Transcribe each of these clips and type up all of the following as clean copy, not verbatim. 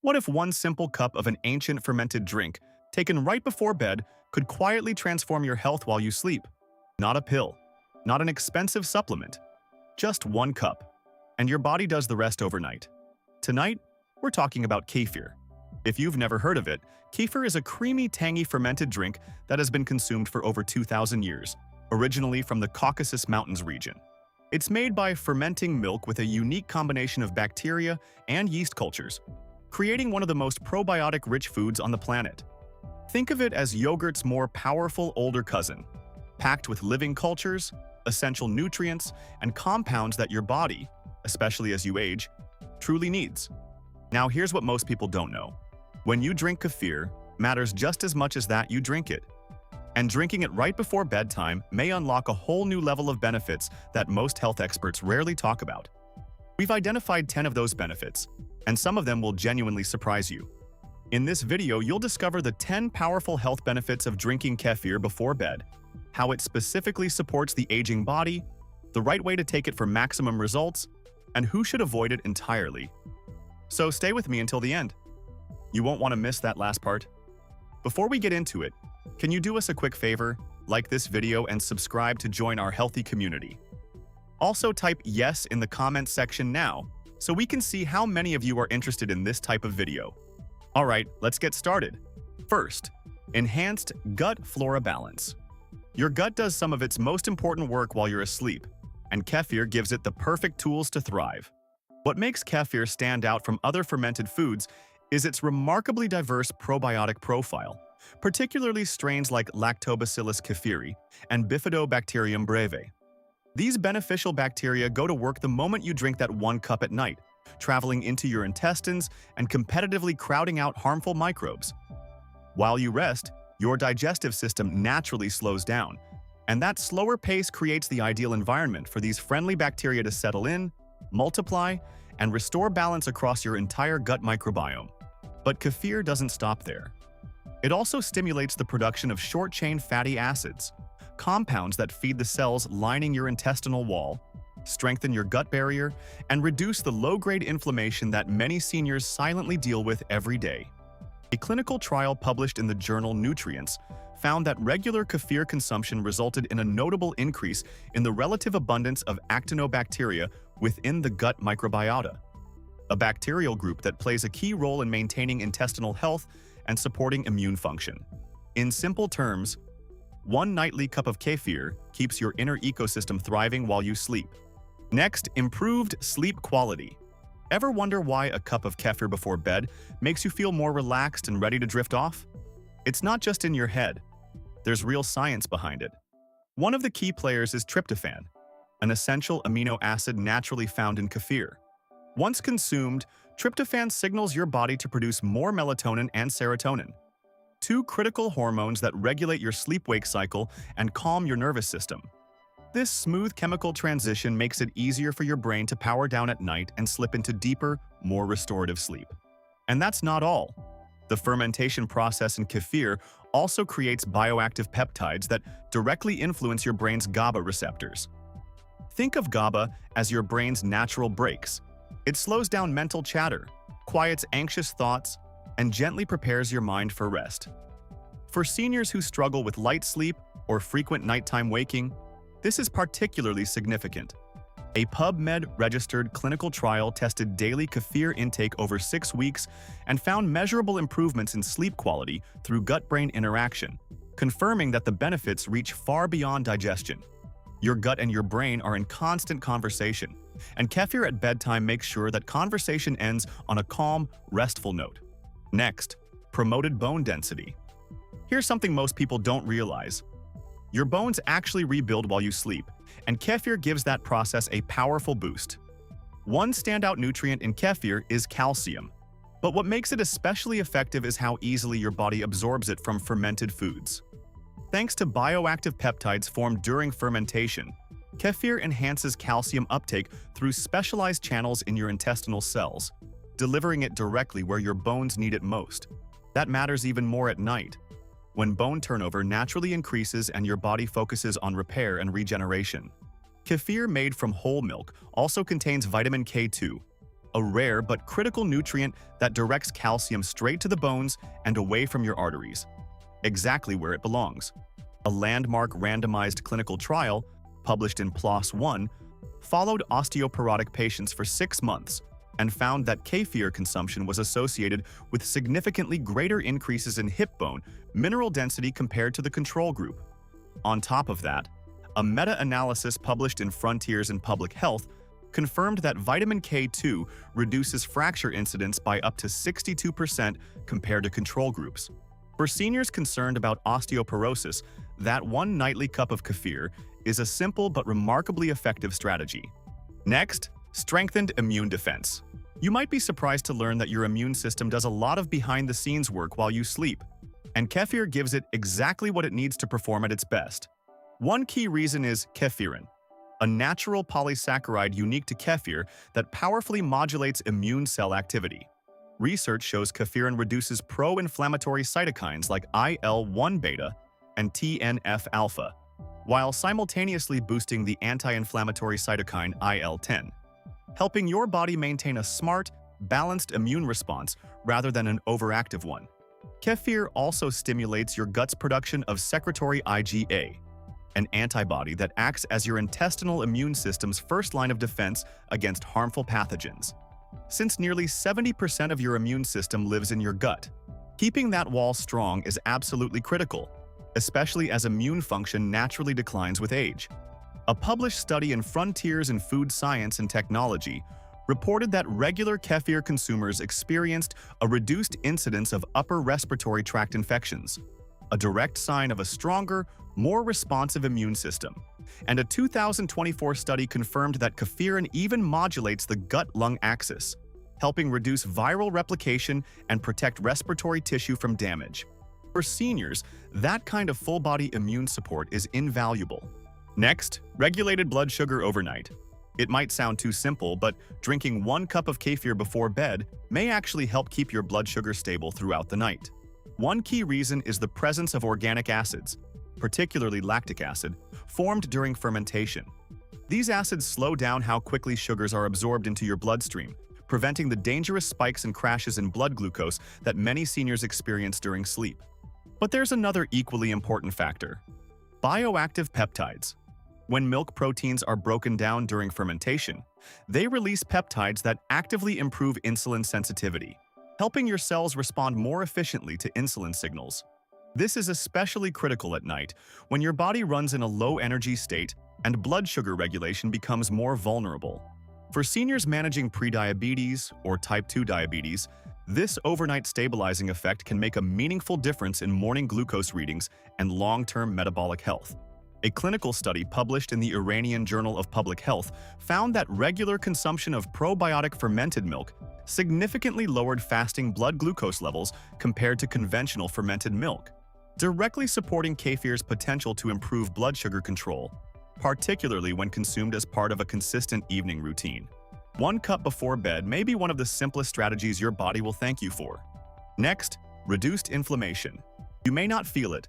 What if one simple cup of an ancient fermented drink, taken right before bed, could quietly transform your health while you sleep? Not a pill, not an expensive supplement, just one cup. And your body does the rest overnight. Tonight, we're talking about kefir. If you've never heard of it, kefir is a creamy, tangy fermented drink that has been consumed for over 2,000 years, originally from the Caucasus Mountains region. It's made by fermenting milk with a unique combination of bacteria and yeast cultures, creating one of the most probiotic-rich foods on the planet. Think of it as yogurt's more powerful older cousin, packed with living cultures, essential nutrients, and compounds that your body, especially as you age, truly needs. Now here's what most people don't know. When you drink kefir, matters just as much as that you drink it. And drinking it right before bedtime may unlock a whole new level of benefits that most health experts rarely talk about. We've identified 10 of those benefits, and some of them will genuinely surprise you. In this video, you'll discover the 10 powerful health benefits of drinking kefir before bed, how it specifically supports the aging body, the right way to take it for maximum results, and who should avoid it entirely. So stay with me until the end. You won't want to miss that last part. Before we get into it, can you do us a quick favor? Like this video and subscribe to join our healthy community. Also type yes in the comments section now, so we can see how many of you are interested in this type of video. Alright, let's get started. First, enhanced gut flora balance. Your gut does some of its most important work while you're asleep, and kefir gives it the perfect tools to thrive. What makes kefir stand out from other fermented foods is its remarkably diverse probiotic profile, particularly strains like Lactobacillus kefiri and Bifidobacterium breve. These beneficial bacteria go to work the moment you drink that one cup at night, traveling into your intestines and competitively crowding out harmful microbes. While you rest, your digestive system naturally slows down, and that slower pace creates the ideal environment for these friendly bacteria to settle in, multiply, and restore balance across your entire gut microbiome. But kefir doesn't stop there. It also stimulates the production of short-chain fatty acids, compounds that feed the cells lining your intestinal wall, strengthen your gut barrier, and reduce the low-grade inflammation that many seniors silently deal with every day. A clinical trial published in the journal Nutrients found that regular kefir consumption resulted in a notable increase in the relative abundance of actinobacteria within the gut microbiota, a bacterial group that plays a key role in maintaining intestinal health and supporting immune function. In simple terms, one nightly cup of kefir keeps your inner ecosystem thriving while you sleep. Next, improved sleep quality. Ever wonder why a cup of kefir before bed makes you feel more relaxed and ready to drift off? It's not just in your head. There's real science behind it. One of the key players is tryptophan, an essential amino acid naturally found in kefir. Once consumed, tryptophan signals your body to produce more melatonin and serotonin, two critical hormones that regulate your sleep-wake cycle and calm your nervous system. This smooth chemical transition makes it easier for your brain to power down at night and slip into deeper, more restorative sleep. And that's not all. The fermentation process in kefir also creates bioactive peptides that directly influence your brain's GABA receptors. Think of GABA as your brain's natural brakes. It slows down mental chatter, quiets anxious thoughts, and gently prepares your mind for rest. For seniors who struggle with light sleep or frequent nighttime waking, this is particularly significant. A PubMed-registered clinical trial tested daily kefir intake over 6 weeks and found measurable improvements in sleep quality through gut-brain interaction, confirming that the benefits reach far beyond digestion. Your gut and your brain are in constant conversation, and kefir at bedtime makes sure that conversation ends on a calm, restful note. Next, promoted bone density. Here's something most people don't realize. Your bones actually rebuild while you sleep, and kefir gives that process a powerful boost. One standout nutrient in kefir is calcium, but what makes it especially effective is how easily your body absorbs it from fermented foods. Thanks to bioactive peptides formed during fermentation, kefir enhances calcium uptake through specialized channels in your intestinal cells, delivering it directly where your bones need it most. That matters even more at night, when bone turnover naturally increases and your body focuses on repair and regeneration. Kefir made from whole milk also contains vitamin K2, a rare but critical nutrient that directs calcium straight to the bones and away from your arteries, exactly where it belongs. A landmark randomized clinical trial, published in PLOS One, followed osteoporotic patients for 6 months and found that kefir consumption was associated with significantly greater increases in hip bone mineral density compared to the control group. On top of that, a meta-analysis published in Frontiers in Public Health confirmed that vitamin K2 reduces fracture incidence by up to 62% compared to control groups. For seniors concerned about osteoporosis, that one nightly cup of kefir is a simple but remarkably effective strategy. Next, strengthened immune defense. You might be surprised to learn that your immune system does a lot of behind-the-scenes work while you sleep, and kefir gives it exactly what it needs to perform at its best. One key reason is kefirin, a natural polysaccharide unique to kefir that powerfully modulates immune cell activity. Research shows kefirin reduces pro-inflammatory cytokines like IL-1 beta and TNF-alpha, while simultaneously boosting the anti-inflammatory cytokine IL-10, helping your body maintain a smart, balanced immune response rather than an overactive one. Kefir also stimulates your gut's production of secretory IgA, an antibody that acts as your intestinal immune system's first line of defense against harmful pathogens. Since nearly 70% of your immune system lives in your gut, keeping that wall strong is absolutely critical, especially as immune function naturally declines with age. A published study in Frontiers in Food Science and Technology reported that regular kefir consumers experienced a reduced incidence of upper respiratory tract infections, a direct sign of a stronger, more responsive immune system. And a 2024 study confirmed that kefirin even modulates the gut-lung axis, helping reduce viral replication and protect respiratory tissue from damage. For seniors, that kind of full-body immune support is invaluable. Next, regulated blood sugar overnight. It might sound too simple, but drinking 1 cup of kefir before bed may actually help keep your blood sugar stable throughout the night. One key reason is the presence of organic acids, particularly lactic acid, formed during fermentation. These acids slow down how quickly sugars are absorbed into your bloodstream, preventing the dangerous spikes and crashes in blood glucose that many seniors experience during sleep. But there's another equally important factor: bioactive peptides. When milk proteins are broken down during fermentation, they release peptides that actively improve insulin sensitivity, helping your cells respond more efficiently to insulin signals. This is especially critical at night, when your body runs in a low-energy state and blood sugar regulation becomes more vulnerable. For seniors managing prediabetes or type 2 diabetes, this overnight stabilizing effect can make a meaningful difference in morning glucose readings and long-term metabolic health. A clinical study published in the Iranian Journal of Public Health found that regular consumption of probiotic fermented milk significantly lowered fasting blood glucose levels compared to conventional fermented milk, directly supporting kefir's potential to improve blood sugar control, particularly when consumed as part of a consistent evening routine. 1 cup before bed may be one of the simplest strategies your body will thank you for. Next, reduced inflammation. You may not feel it,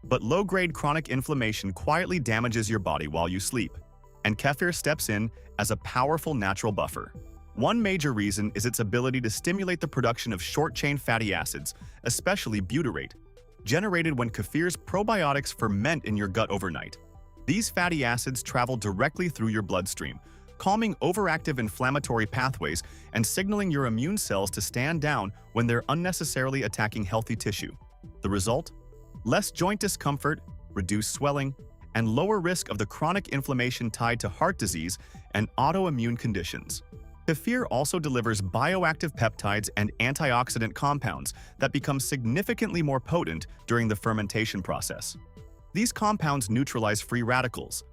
but low-grade chronic inflammation quietly damages your body while you sleep, and kefir steps in as a powerful natural buffer. One major reason is its ability to stimulate the production of short-chain fatty acids, especially butyrate, generated when kefir's probiotics ferment in your gut overnight. These fatty acids travel directly through your bloodstream, calming overactive inflammatory pathways and signaling your immune cells to stand down when they're unnecessarily attacking healthy tissue. The result? Less joint discomfort, reduced swelling, and lower risk of the chronic inflammation tied to heart disease and autoimmune conditions. Kefir also delivers bioactive peptides and antioxidant compounds that become significantly more potent during the fermentation process. These compounds neutralize free radicals,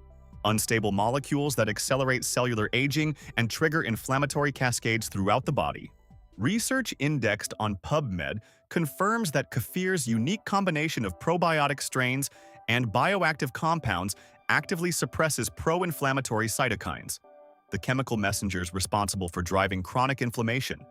unstable molecules that accelerate cellular aging and trigger inflammatory cascades throughout the body. Research indexed on PubMed confirms that kefir's unique combination of probiotic strains and bioactive compounds actively suppresses pro-inflammatory cytokines, the chemical messengers responsible for driving chronic inflammation,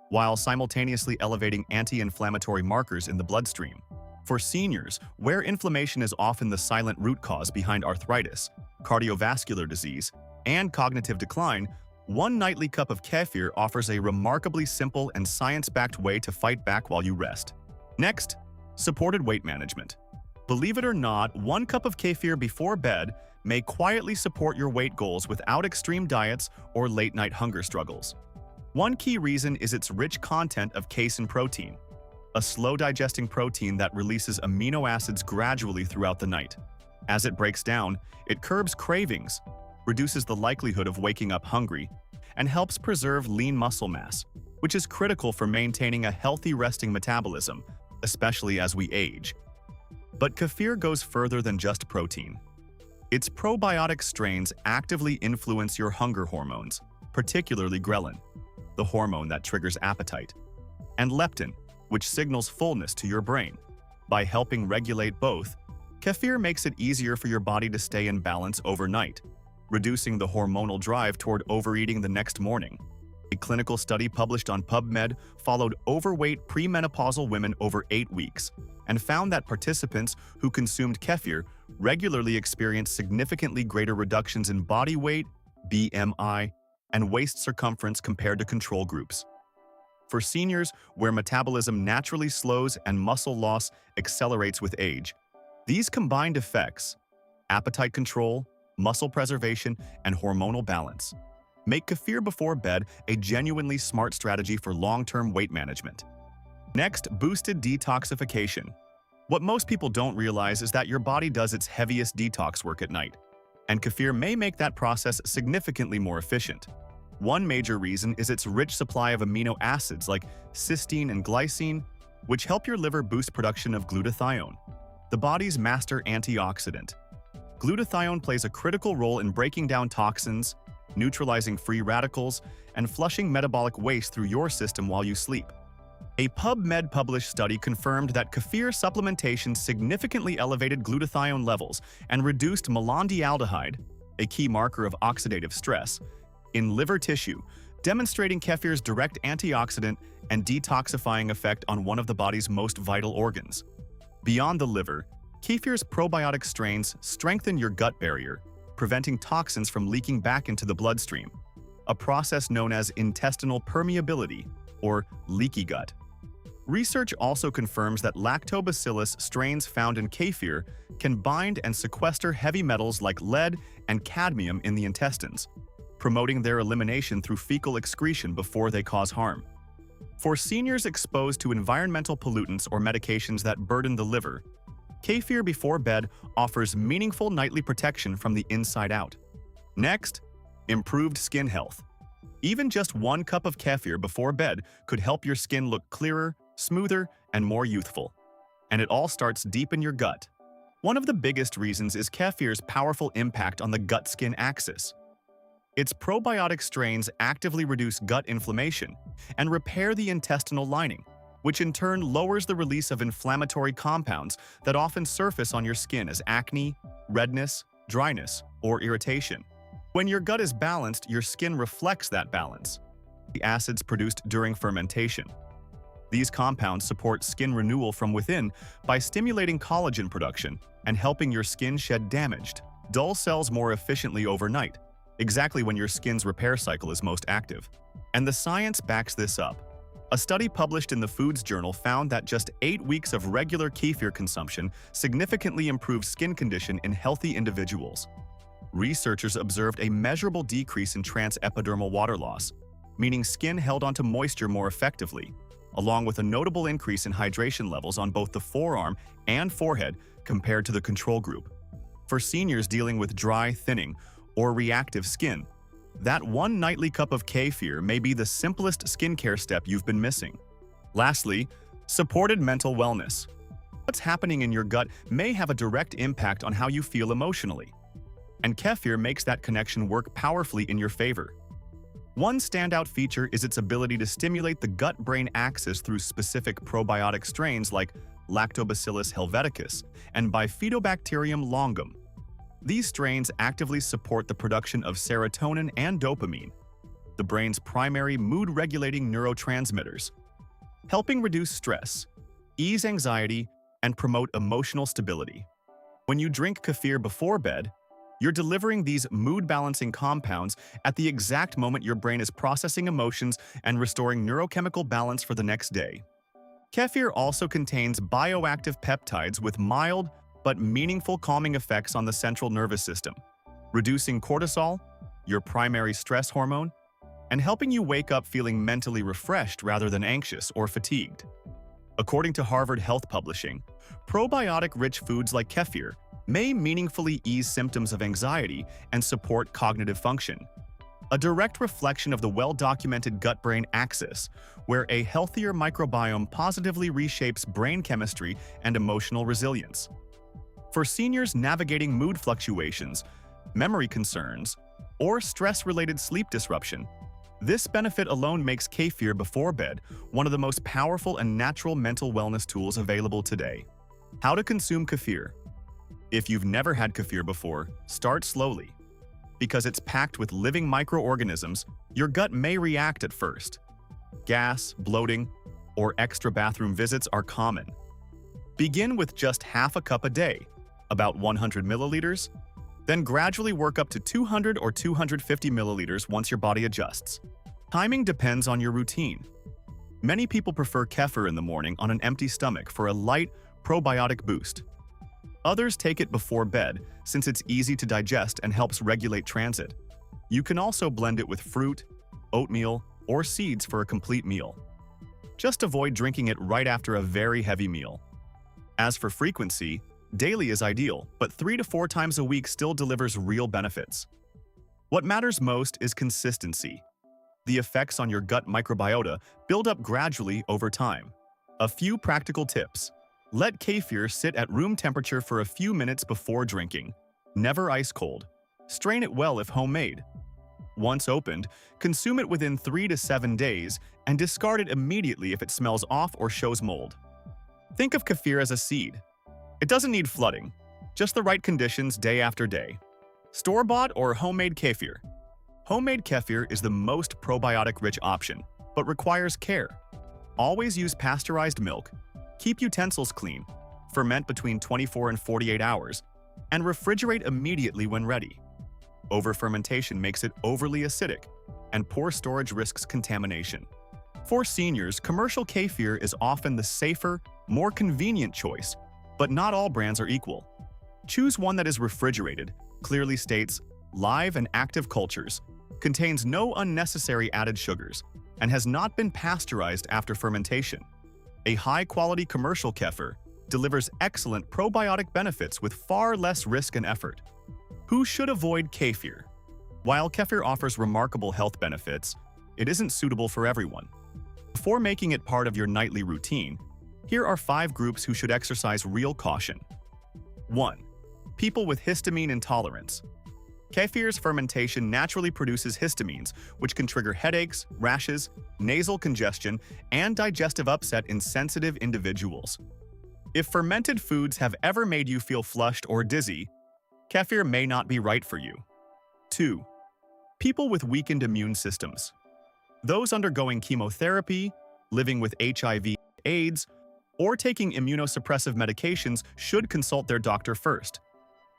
while simultaneously elevating anti-inflammatory markers in the bloodstream. For seniors, where inflammation is often the silent root cause behind arthritis, cardiovascular disease, and cognitive decline, One nightly cup of kefir offers a remarkably simple and science-backed way to fight back while you rest. Next, supported weight management. Believe it or not, one cup of kefir before bed may quietly support your weight goals without extreme diets or late-night hunger struggles. One key reason is its rich content of casein protein, a slow-digesting protein that releases amino acids gradually throughout the night. As it breaks down, it curbs cravings, reduces the likelihood of waking up hungry, and helps preserve lean muscle mass, which is critical for maintaining a healthy resting metabolism, especially as we age. But kefir goes further than just protein. Its probiotic strains actively influence your hunger hormones, particularly ghrelin, the hormone that triggers appetite, and leptin, which signals fullness to your brain. By helping regulate both, kefir makes it easier for your body to stay in balance overnight, reducing the hormonal drive toward overeating the next morning. A clinical study published on PubMed followed overweight premenopausal women over 8 weeks and found that participants who consumed kefir regularly experienced significantly greater reductions in body weight, BMI, and waist circumference compared to control groups. For seniors, where metabolism naturally slows and muscle loss accelerates with age, these combined effects, appetite control, muscle preservation, and hormonal balance, make kefir before bed a genuinely smart strategy for long-term weight management. Next, boosted detoxification. What most people don't realize is that your body does its heaviest detox work at night, and kefir may make that process significantly more efficient. One major reason is its rich supply of amino acids like cysteine and glycine, which help your liver boost production of glutathione, the body's master antioxidant. Glutathione plays a critical role in breaking down toxins, neutralizing free radicals, and flushing metabolic waste through your system while you sleep. A PubMed published study confirmed that kefir supplementation significantly elevated glutathione levels and reduced malondialdehyde, a key marker of oxidative stress, in liver tissue, demonstrating kefir's direct antioxidant and detoxifying effect on one of the body's most vital organs. Beyond the liver, kefir's probiotic strains strengthen your gut barrier, preventing toxins from leaking back into the bloodstream, a process known as intestinal permeability, or leaky gut. Research also confirms that lactobacillus strains found in kefir can bind and sequester heavy metals like lead and cadmium in the intestines, promoting their elimination through fecal excretion before they cause harm. For seniors exposed to environmental pollutants or medications that burden the liver, kefir before bed offers meaningful nightly protection from the inside out. Next, improved skin health. Even just one cup of kefir before bed could help your skin look clearer, smoother, and more youthful. And it all starts deep in your gut. One of the biggest reasons is kefir's powerful impact on the gut-skin axis. Its probiotic strains actively reduce gut inflammation and repair the intestinal lining, which in turn lowers the release of inflammatory compounds that often surface on your skin as acne, redness, dryness, or irritation. When your gut is balanced, your skin reflects that balance. The acids produced during fermentation. These compounds support skin renewal from within by stimulating collagen production and helping your skin shed damaged, dull cells more efficiently overnight, exactly when your skin's repair cycle is most active. And the science backs this up. A study published in the Foods Journal found that just 8 weeks of regular kefir consumption significantly improved skin condition in healthy individuals. Researchers observed a measurable decrease in transepidermal water loss, meaning skin held onto moisture more effectively, along with a notable increase in hydration levels on both the forearm and forehead compared to the control group. For seniors dealing with dry, thinning, or reactive skin, that one nightly cup of kefir may be the simplest skincare step you've been missing. Lastly, supported mental wellness. What's happening in your gut may have a direct impact on how you feel emotionally, and kefir makes that connection work powerfully in your favor. One standout feature is its ability to stimulate the gut-brain axis through specific probiotic strains like Lactobacillus helveticus and Bifidobacterium longum. These strains actively support the production of serotonin and dopamine, the brain's primary mood-regulating neurotransmitters, helping reduce stress, ease anxiety, and promote emotional stability. When you drink kefir before bed, You're delivering these mood-balancing compounds at the exact moment your brain is processing emotions and restoring neurochemical balance for the next day. Kefir also contains bioactive peptides with mild but meaningful calming effects on the central nervous system, reducing cortisol, your primary stress hormone, and helping you wake up feeling mentally refreshed rather than anxious or fatigued. According to Harvard Health Publishing, probiotic-rich foods like kefir may meaningfully ease symptoms of anxiety and support cognitive function, a direct reflection of the well-documented gut-brain axis, where a healthier microbiome positively reshapes brain chemistry and emotional resilience. For seniors navigating mood fluctuations, memory concerns, or stress-related sleep disruption, this benefit alone makes kefir before bed one of the most powerful and natural mental wellness tools available today. How to consume kefir. If you've never had kefir before, start slowly. Because it's packed with living microorganisms, your gut may react at first. Gas, bloating, or extra bathroom visits are common. Begin with just half a cup a day, about 100 milliliters, then gradually work up to 200 or 250 milliliters once your body adjusts. Timing depends on your routine. Many people prefer kefir in the morning on an empty stomach for a light, probiotic boost. Others take it before bed since it's easy to digest and helps regulate transit. You can also blend it with fruit, oatmeal, or seeds for a complete meal. Just avoid drinking it right after a very heavy meal. As for frequency, daily is ideal, but 3 to 4 times a week still delivers real benefits. What matters most is consistency. The effects on your gut microbiota build up gradually over time. A few practical tips. Let kefir sit at room temperature for a few minutes before drinking. Never ice cold. Strain it well if homemade. Once opened, consume it within 3 to 7 days and discard it immediately if it smells off or shows mold. Think of kefir as a seed. It doesn't need flooding, just the right conditions day after day. Store-bought or homemade kefir. Homemade kefir is the most probiotic-rich option, but requires care. Always use pasteurized milk, keep utensils clean, ferment between 24 and 48 hours, and refrigerate immediately when ready. Over-fermentation makes it overly acidic, and poor storage risks contamination. For seniors, commercial kefir is often the safer, more convenient choice, but not all brands are equal. Choose one that is refrigerated, clearly states live and active cultures, contains no unnecessary added sugars, and has not been pasteurized after fermentation. A high-quality commercial kefir delivers excellent probiotic benefits with far less risk and effort. Who should avoid kefir? While kefir offers remarkable health benefits, it isn't suitable for everyone. Before making it part of your nightly routine, here are 5 groups who should exercise real caution. 1. People with histamine intolerance. Kefir's fermentation naturally produces histamines, which can trigger headaches, rashes, nasal congestion, and digestive upset in sensitive individuals. If fermented foods have ever made you feel flushed or dizzy, kefir may not be right for you. 2. People with weakened immune systems. Those undergoing chemotherapy, living with HIV/AIDS, or taking immunosuppressive medications should consult their doctor first.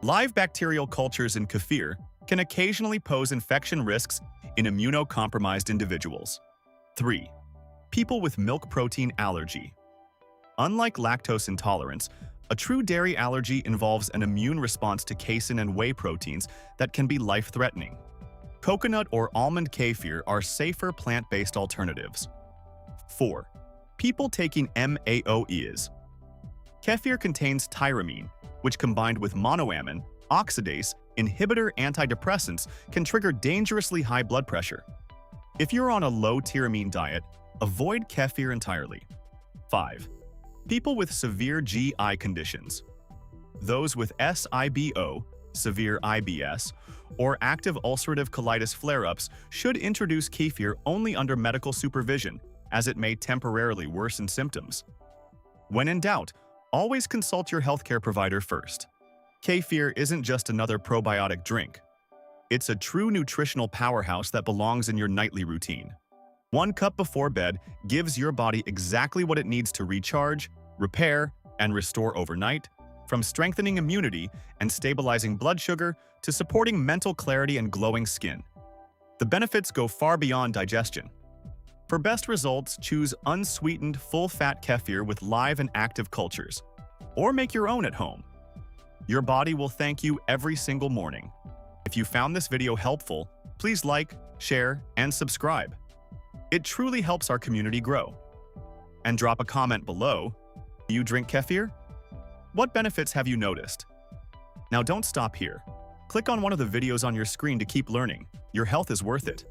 Live bacterial cultures in kefir can occasionally pose infection risks in immunocompromised individuals. 3. People with milk protein allergy. Unlike lactose intolerance, a true dairy allergy involves an immune response to casein and whey proteins that can be life-threatening. Coconut or almond kefir are safer plant-based alternatives. 4. People taking MAOIs. Kefir contains tyramine, which combined with monoamine, oxidase, inhibitor antidepressants can trigger dangerously high blood pressure. If you're on a low tyramine diet, avoid kefir entirely. 5. People with severe GI conditions. Those with SIBO, severe IBS, or active ulcerative colitis flare-ups should introduce kefir only under medical supervision, as it may temporarily worsen symptoms. When in doubt, always consult your healthcare provider first. Kefir isn't just another probiotic drink. It's a true nutritional powerhouse that belongs in your nightly routine. 1 cup before bed gives your body exactly what it needs to recharge, repair, and restore overnight, from strengthening immunity and stabilizing blood sugar to supporting mental clarity and glowing skin. The benefits go far beyond digestion. For best results, choose unsweetened, full-fat kefir with live and active cultures, or make your own at home. Your body will thank you every single morning. If you found this video helpful, please like, share, and subscribe. It truly helps our community grow. And drop a comment below. Do you drink kefir? What benefits have you noticed? Now don't stop here. Click on one of the videos on your screen to keep learning. Your health is worth it.